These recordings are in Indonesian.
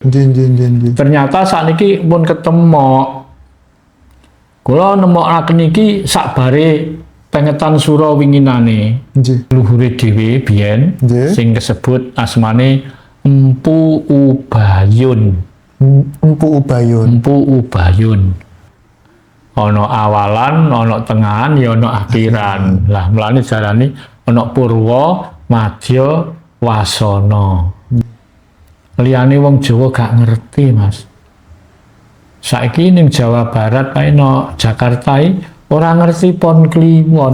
Ternyata sakniki pun ketemu. Kula nemokaken iki sakbare pengetan sura winginane. Luhure dhewe biyen sing kesebut asmane Empu Ubayun. Empu Ubayun. Ana awalan, ana tengahan, ya ana akhiran. Lah mulane jarane ana Purwa, Madya, Wasana. Liyane wong Jawa gak ngerti, Mas. Saiki ning Jawa Barat kae no Jakarta ora ngerti pon kliwon.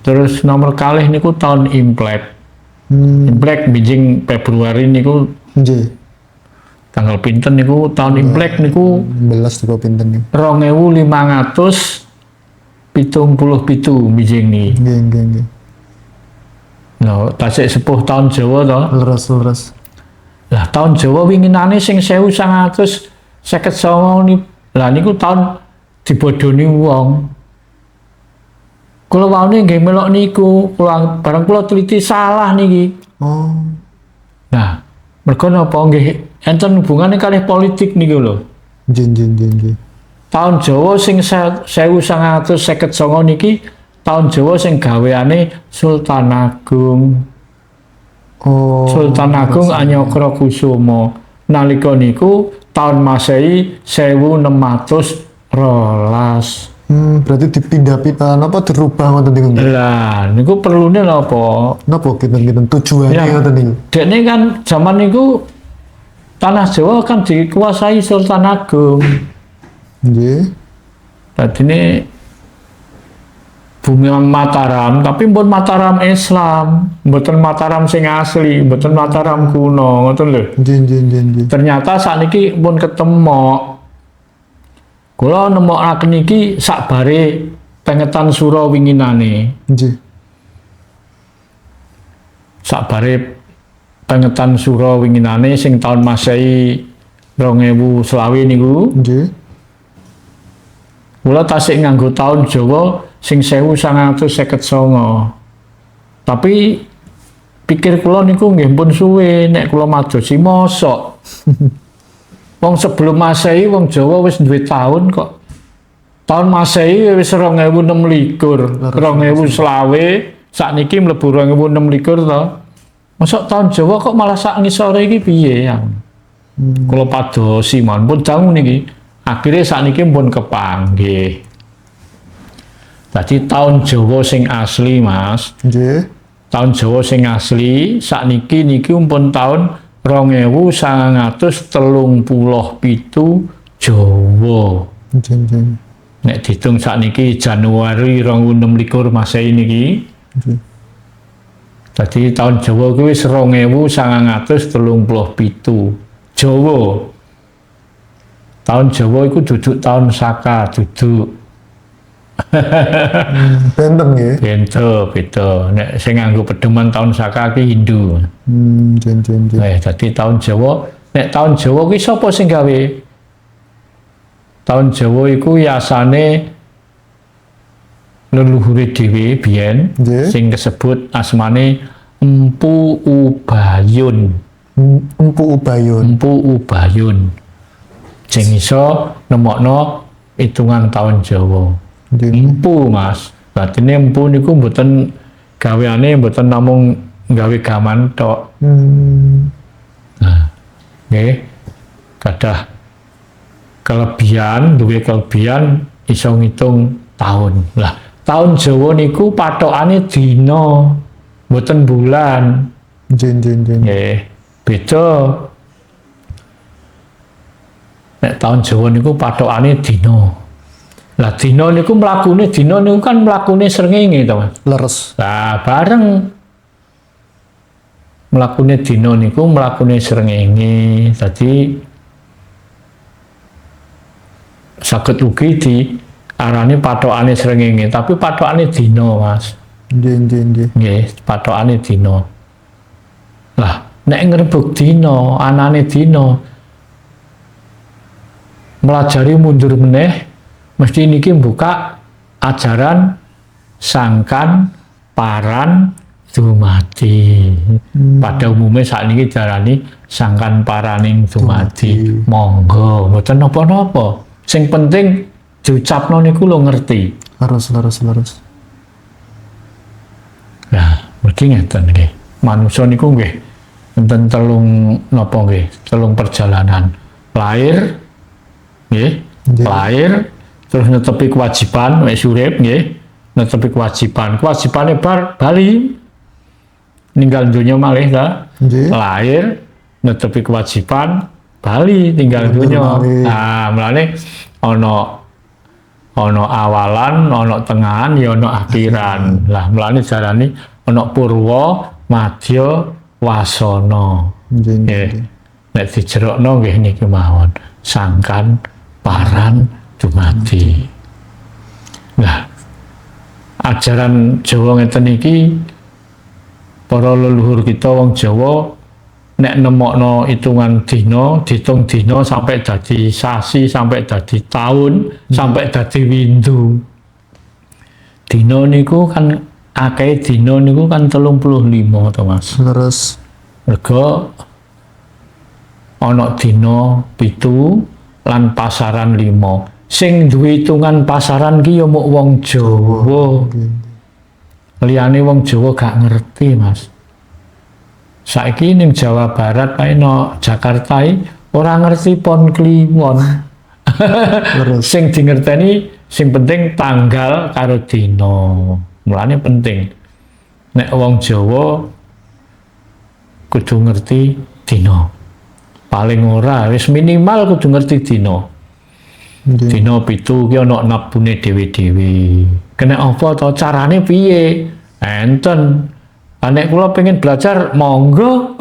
Terus nomor kalih niku tahun Imlek. Imlek bijing Februari niku tanggal pinten niku tahun Imlek niku 11 teko pinten niku 2577 bijing niki. Nggih. No, tasik sepuh tahun Jawa to. Leres. Lah tahun Jawa winginane sing 1959 ni. Lah niku tahun dibodoni wong. Kula waune nggih melok niku, bareng kula teliti salah niki. Oh. Nah, mergo napa nggih enten hubungane kalih politik niku lho. Nggih. Tahun Jawa sing 1959 niki tahun Jawa sing gaweane Sultan Agung. Oh. Sultan Agung Anyokro Kusumo. Nalika niku tahun Masehi 1612. Berarti dipindah-pindah napa dirubah ngoten niku. Lah, niku perlune napa? Napa kinten-kinten tujuane ngoten niku. Dekne kan zaman niku tanah Jawa kan dikuasai Sultan Agung. Nggih. Dadine bumi Mataram, tapi pun Mataram Islam, mboten Mataram sing asli, mboten Mataram kuno, ngoten lho. Nggih. Ternyata sakniki pun ketemu. Kula nemokaken iki sakbare pengetan sura winginane. Nggih. Sakbare pengetan sura winginane sing taun Masehi 2020 niku. Nggih. Kula tasik nganggo taun Jawa sing 1959. Tapi pikir kula niku nggih pun suwe nek kula madosi mosok. Wong sebelum Masehi wong Jawa wis duwe taun kok. Taun Masehi wis 2026, 2020, sakniki mlebu 2026 to. Mosok taun Jawa kok malah sak ngisore iki piye ya? Kula padosi mawon pun dangu niki. Akhire sakniki pun kepanggih. Dadi taun Jawa sing asli, Mas. Nggih. Taun Jawa sing asli sakniki niki pun taun 2937 Jawa. Nggih. Nek diitung sakniki Januari 2026 Masehi niki. Dadi taun Jawa kuwi 2937 Jawa. Taun Jawa iku duduk taun Saka, duduk. Benten nggih. Beda. Nek sing nganggo pedoman taun Saka ki Hindu. Nggih. Dadi taun Jawa, nek taun Jawa kuwi sapa sing gawe? Taun Jawa iku yasane leluhure dhewe biyen sing kesebut asmane Empu Ubayun. Empu Ubayun. Sing iso nemokno hitungan taun Jawa. Empu, Mas. Batine empu niku mboten gaweane mboten namung gawe gaman tok. Nah, nggih. Kadah duwe kelebihan iso ngitung tahun. Lah, tahun Jawa niku patokane dina, mboten bulan. Nggih. Beda. Nek tahun Jawa niku patokane dina. Lah dina niku mlakune kan mlakune srengenge to, Mas. Leres. Lah bareng mlakune dina niku mlakune srengenge. Dadi saged ugi diarani patokane srengenge, tapi patokane dina, Mas. Nggih, patokane dina. Lah nek ngrebug dina, anane dina melajari mundur meneh mesti niki buka ajaran Sangkan, Paran, dumadi. Pada umumnya saat ini darani sangkan paraning dumadi. Monggo, mboten napa-napa. Sing penting diucapno niku lho ngerti. Leres. Nah, mesti ngeten nggih. Manusa niku nggih enten telung perjalanan. Lahir nggih, lahir terus netepi kewajiban wis urip nggih, netepi kewajiban. Kewajibane bali ninggal donya malih ta. Lahir netepi kewajiban bali tinggal donya. Nah, mulane ana awalan, ana tengahan, ya ana akhiran. Lah mulane jarane ana purwa, madya, wasana. Nggih. Nek dijerokno nggih niki mawon. Sangkan, paran, dumadi. Nah, ajaran Jawa ngeten iki para leluhur kita wong Jawa nek nemokno hitungan dina, ditung dina sampai dadi sasi, sampai dadi tahun, sampai dadi windu. Dina niku kan akeh dina niku kan 35 to Mas. Leres. Mergo ana dina 7 lan pasaran 5. Sing duwe hitungan pasaran ki ya muk wong Jawa. Liyane wong Jawa gak ngerti, Mas. Saiki ning Jawa Barat kae no Jakarta ora ngerti pon kliwon. Sing dingerteni sing penting tanggal karo dina. Mulane penting. Nek wong Jawa kudu ngerti dina. Paling ora wis minimal kudu ngerti dina. Dina 7 ki ana nabune dhewe-dhewe. Kena apa to carane piye? Enten. Nek kula pengen belajar monggo.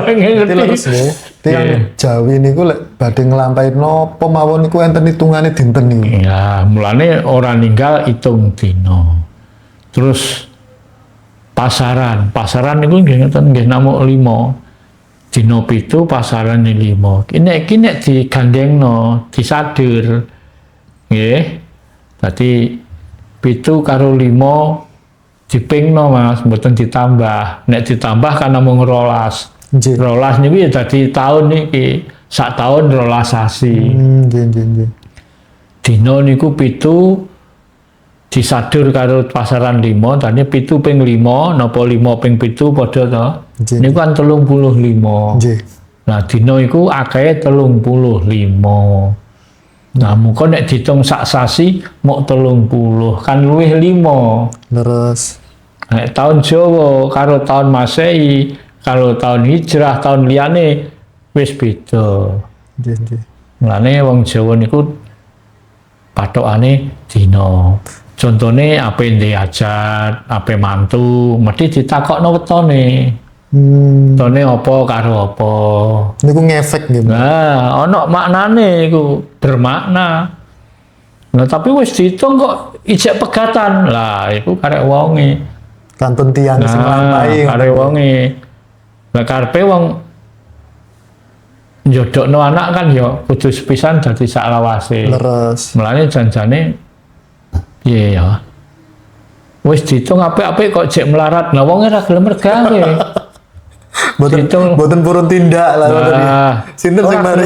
Pengen ngerti. Tiang Jawi niku lek badhe nglampahino apa mawon niku enten hitungane dinten niku. Ya, mulane ora ninggal hitung dina. Terus pasaran niku nggih ngeten nggih namung 5. Dina 7 pasaran 5. Iki nek digandengno, disadur. Nggih. Dadi 7 karo 5 dipingno Mas, mboten ditambah. Nek ditambah kan namung 12. Nggih. 12 niku ya dadi tahun niki. Sak tahun 12 sasi. Nggih. Dina niku 7 disadur karo pasaran 5, tadi 7 ping 5, napa 5 ping 7 padha to? Niku kan 35. Nggih. Nah, dina iku akehe 35. Nah, muga nek diitung sak sasi mok 30, kan luwih 5. Leres. Nek tahun Jawa karo tahun Masehi, karo tahun Hijrah, tahun liyane wis beda. Nggih. Mulane wong Jawa niku pathokane dina. Contone ape ndek hajat, ape mantu, mesti ditakokno wetone. Wetone apa karo apa. Niku ngefek nggih. Nah, ana maknane iku, bermakna. Nah, tapi wis diitung kok ijek pegatan. Lah, iku karek wonge. Kantun tiang sing lampahi. Karek wonge. Lah karepe wong njodhokno anak kan ya kudu sepisan dadi sak lawase. Leres. Mulane janjane piye ya. Wis diitung apik-apik kok jek melarat. Lah wong ora gelem regawe. Boten purun tindak lah ngoten iki. Sinten sing mari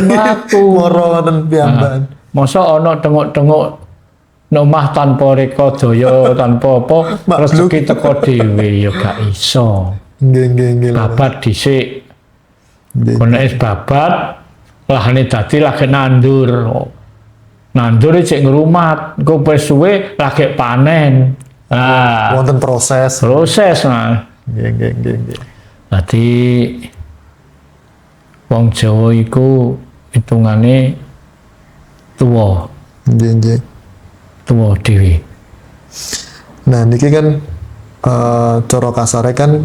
moro ngoten piyambakan. Masa ana tengok-tengok nomah tanpa reka daya tanpa apa rezeki teko dhewe ya gak iso. Nggih. Babat dhisik. Nggih. Kono wis babat lahane dadi lagi nandur. Nandur cek ngrumat, engko wis suwe lagi panen. Nah, Wonten proses. nah. Nggih. Dadi wong Jawa iku hitungane tuwa, Nggih. tuwa dhewe. Nah, niki kan cara kasare kan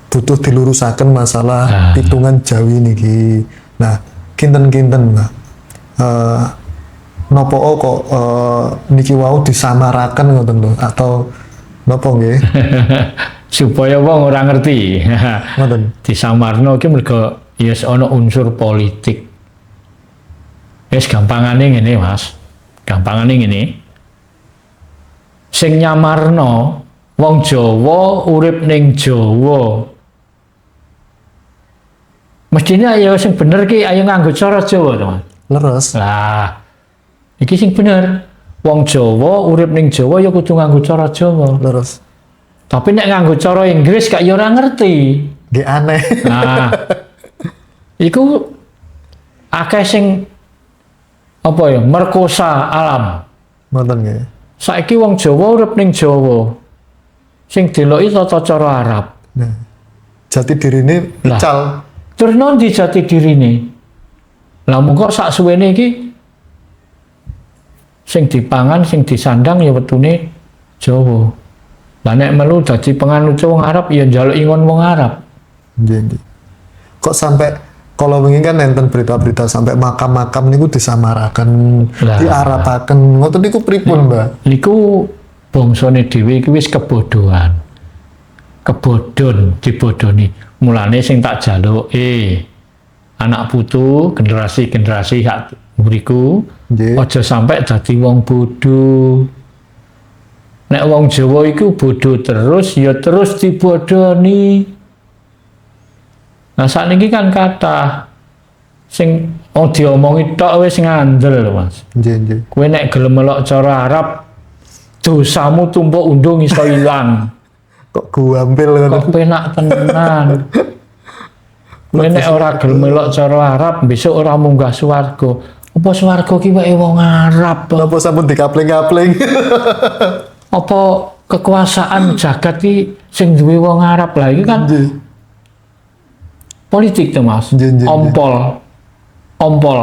butuh dilurusaken masalah hitungan Jawi niki. Nah, kinten-kinten Mbak. Napa kok niki wau disamaraken ngoten lho atau napa nggih? Supaya wong ora ngerti. Ngoten. Disamarno iki mergo ya ana unsur politik. Wis gampangane ngene, Mas. Gampangane ngene. Sing nyamarno wong Jawa urip ning Jawa. Mestinya ya sing bener ki ayo nganggo cara Jawa to, Mas. Leres. Lah, iki sing bener. Wong Jawa urip ning Jawa ya kudu nganggo cara Jawa. Leres. Tapi nek nganggo cara Inggris gak ya ora ngerti. Nggih aneh. Nah, iku akeh sing apa ya merkosa alam. Ngoten nggih. Saiki wong Jawa urip ning Jawa. Sing deloki tata cara Arab. Nah, jati dirine Lah. ical. Terus nanti jati dirine. Lah mongko sak suwene iki sing dipangan, sing disandang ya wetune Jawa. Lah nek melu dadi penganut wong Arab ya njaluk ingon wong Arab. Nggih, nggih. Kok sampai kalau wingi kan enten berita-berita sampai makam-makam niku disamaraken, Lah. diarapaken. Ngoten niku pripun, Mbak? Niku bangsane dhewe iki wis kebodohan. Kebodhon dibodoni. Mulane sing tak jaluke anak putu generasi-generasi hak mriku Nggih. aja sampai dadi wong bodoh. Nek wong Jawa iku bodoh terus ya terus dibodoni. Nah sakniki kan kathah sing diomongi tok wis ngandel lho, Mas. Nggih, nggih. Kowe nek gelem melok cara Arab dosamu tumpuk undung iso ilang. Kok guampil ngoten. Kok penak tenan. Kowe nek ora gelem melok cara Arab besok ora munggah swarga. Apa swarga ki wae wong Arab? Napa sampun dikapling-kapling? Apa kekuasaan jagat ki sing duwe wong Arab lah iki kan Nggih. politik to Mas. Nggih, nggih, Ompol.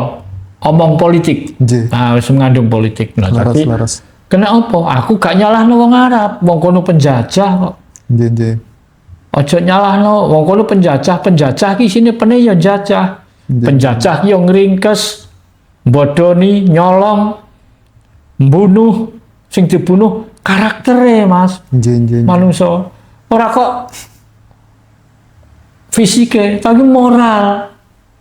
Omong politik. Nggih. Nah, wis mengandung politik. Nah, Laras, tapi laras. kena apa? Aku gak nyalahno wong Arab, wong kono penjajah kok. Nggih, nggih. Ojo nyalahno wong kono penjajah ki sini pene ya jajah. Nggih. Penjajah yo ngringkes, bodoni, nyolong, mbunuh, sing dibunuh karaktere, Mas. Nggih, nggih. Manungsa. Ora kok fisike, tapi moral.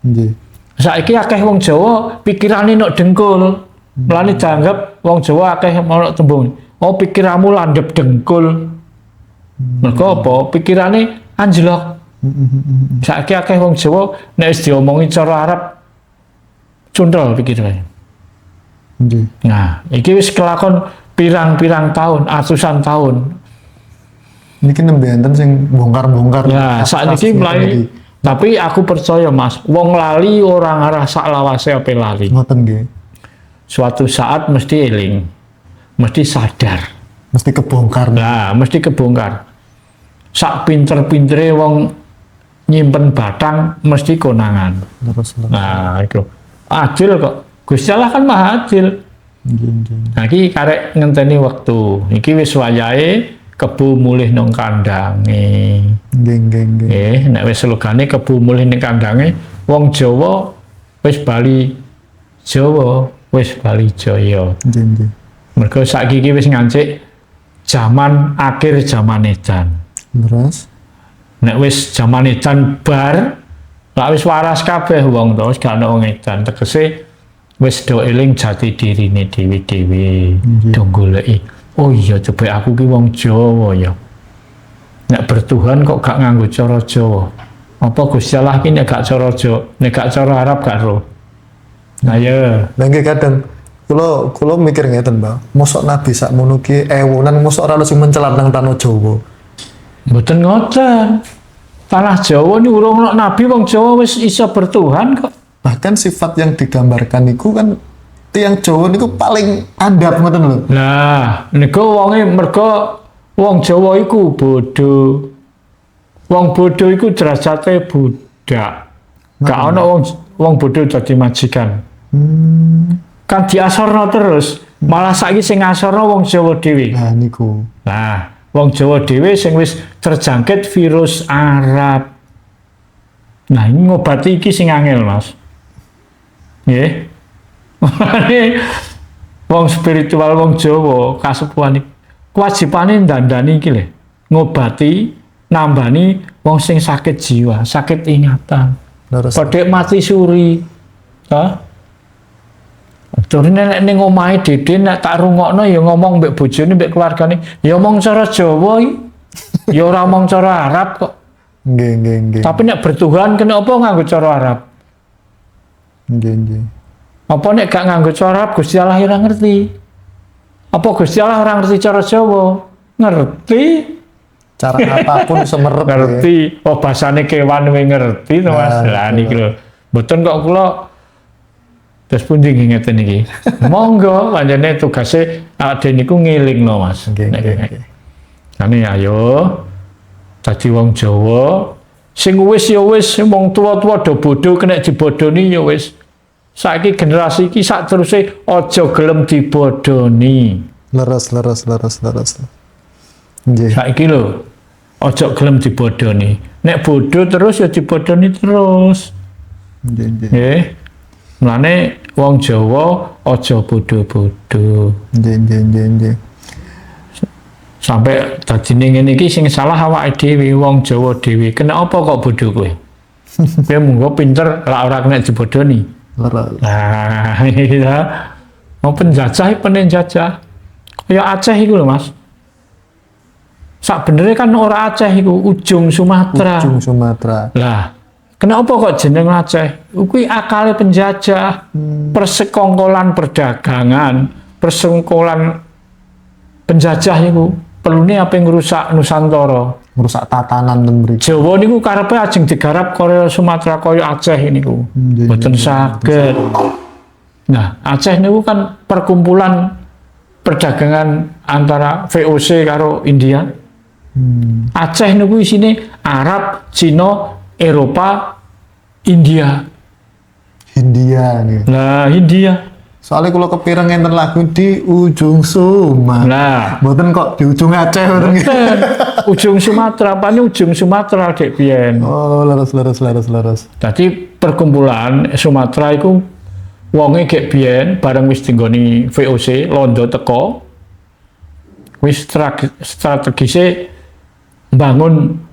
Nggih. Saiki akeh wong Jawa pikirane nok dengkul. Mulane dianggap wong Jawa akeh ono tembung. Oh, pikiranmu landhep dengkul. Mergo apa? Pikirane anjlok. Saiki akeh wong Jawa nek wis diomongi cara Arab cundel pikirane. Nggih. Nah, iki wis kelakon pirang-pirang tahun, atusan tahun. Niki nembe enten sing bongkar-bongkar. Ya, sakniki mulai tapi aku percaya Mas, wong lali orang arah sak lawase ape lali. Ngoten nggih. Suatu saat mesti eling, mesti sadar. Mesti kebongkar. Nah, mesti kebongkar. Sak pinter-pintere wong nyimpen batang mesti konangan. Terus. Nah, itu. Adil kok. Gusti Allah kan Maha adil. Nggih, nggih. Nah, iki karek ngenteni wektu. Iki wis wayahe kebu mulih nang kandange. Nggih, nggih, nggih. Nek wis slogane kebu mulih ning kandange, wong Jawa wis bali Jawa, wis bali Jaya. Nggih, nggih. Mergo saiki iki wis ngancik zaman akhir zaman edan. Terus. Nek wis zaman edan bar, lak wis waras kabeh wong to, wis gak ono wong edan. Tegese wis do eling jati dirine dhewe-dhewe, do goleki. Oh iya, coba aku ki wong Jawa ya. Nek bertuhan kok gak nganggo cara Jawa. Apa Gusti Allah ki nek gak cara Jawa, nek gak cara Arab gak ro. Nah ya, Lah nggih kadang kula mikir ngeten, Mbak. Mosok Nabi sakmono ki ewunan mosok ora ono sing mencelat nang tanah Jawa. mboten ngoten. Tanah Jawa ni urung ono nabi wong Jawa wis iso bertuhan kok. Bahkan sifat yang digambarkan niku kan tiang Jawa niku paling andap ngoten lho. Nah, niku wonge mergo wong Jawa iku bodho. Wong bodho iku derajate budak. Gak ono wong bodho dadi majikan. Kan diasorno terus. Malah saiki sing ngasorno wong Jawa dhewe. Nah niku. Nah, wong Jawa dhewe sing wis terjangkit virus Arab. Nah, ini ngobati iki sing angel, Mas. Nggih. Wong spiritual wong Jawa kasepuhan iki kewajibane ndandani iki lho. Ngobati, nambani wong sing sakit jiwa, sakit ingatan. Terus. Padha mati suri. Hah? Tur nek ning omahe Dede nek tak rungokno ya ngomong mbek bojone mbek keluargane, ya omong cara Jawa iki. Ya ora omong cara Arab kok. Nggih. Tapi nek bertuhan kena apa nganggo cara Arab? Nggih. Apa nek gak nganggo cara Arab Gusti Allah ora ngerti? Apa Gusti Allah ora ngerti cara Jawa? Ngerti. Cara apapun semerep. Ngerti. Oh bahasane kewan we ngerti to Mas. Lah niki lho. Mboten kok kula terus pundi ngeten iki. Monggo panjenengan tugase ade niku ngilingno Mas. Nggih. Kane ayo dadi wong Jawa sing wis ya wis wong tuwa-tuwa do bodho kena dibodoni ya wis. Saiki generasi iki sak teruse aja gelem dibodoni. Leres. Nggih. Saiki lho aja gelem dibodoni. Nek bodho terus ya dibodoni terus. Nggih. Nggih. Mulane wong Jawa aja bodho-bodho. Nggih. Sampai dadine ngene iki sing salah awake dhewe wong Jawa dhewe. Kenapa kok bodho kowe? Kowe munggo pinter lak ora kena dibodoni. Leres. Nah, iya. Mau penjajah penjajah. Kaya Aceh iku lho, Mas. Sak benernya kan ora Aceh iku, ujung Sumatera. Ujung Sumatera. Lah, kenapa kok jeneng Aceh? Kuwi akale penjajah, persekongkolan perdagangan, persekongkolan penjajah iku. Pelune apa ngerusak Nusantara. Merusak tatanan ten mriki. Jawa niku karepe ajeng digarap kaya Sumatera kaya Aceh niku. Mboten saged. Nah, Aceh niku kan perkumpulan perdagangan antara VOC karo India. Aceh niku isine Arab, Cina, Eropa, India. Hindia nih. Lah, India. Soalnya kalau kepireng enten lagu di ujung Sumatera. Nah, Mboten kok di ujung Aceh ngoten nggih. ujung Sumatera, apane ujung Sumatera dek biyen. Oh, leres. Dadi perkumpulan Sumatera iku wonge gek biyen bareng wis dinggoni VOC londo teko wis strategise mbangun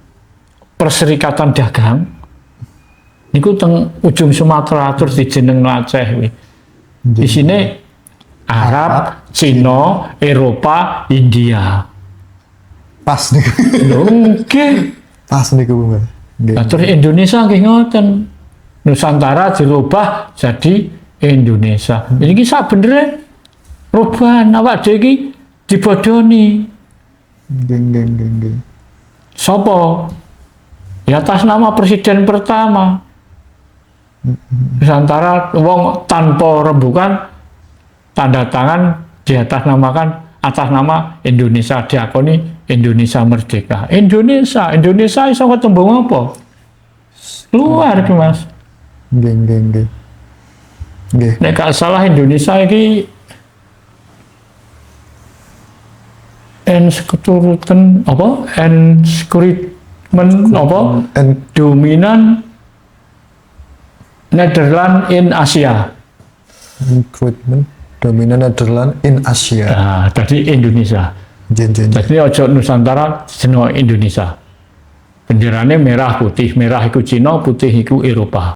perserikatan dagang niku teng ujung Sumatera terus dijenengno Aceh kuwi. Di sini Arab, Cina, Eropa, India. Pas niku. Lho nggih. Pas niku, Mbak. Nggih. Nah, terus Indonesia nggih ngoten. Nusantara dirubah jadi Indonesia. Ini sak benernya perubahan awak dhewe iki dibodoni. Nggih. Sopo? Ya atas nama presiden pertama. Nusantara wong tanpa rembukan tanda tangan di atas nama Indonesia diakoni Indonesia merdeka. Indonesia iso ketembung apa? Luar ki Mas. Nggih. Nek gak salah Indonesia iki keturutan apa? Enskritmen apa? Dominan Netherlands in Asia. Recruitment dominan Netherlands in Asia. Nah, jadi Indonesia. Jen. Jadi ojo Nusantara jenenge Indonesia. Benderane merah putih iku Cina, putih iku Eropa.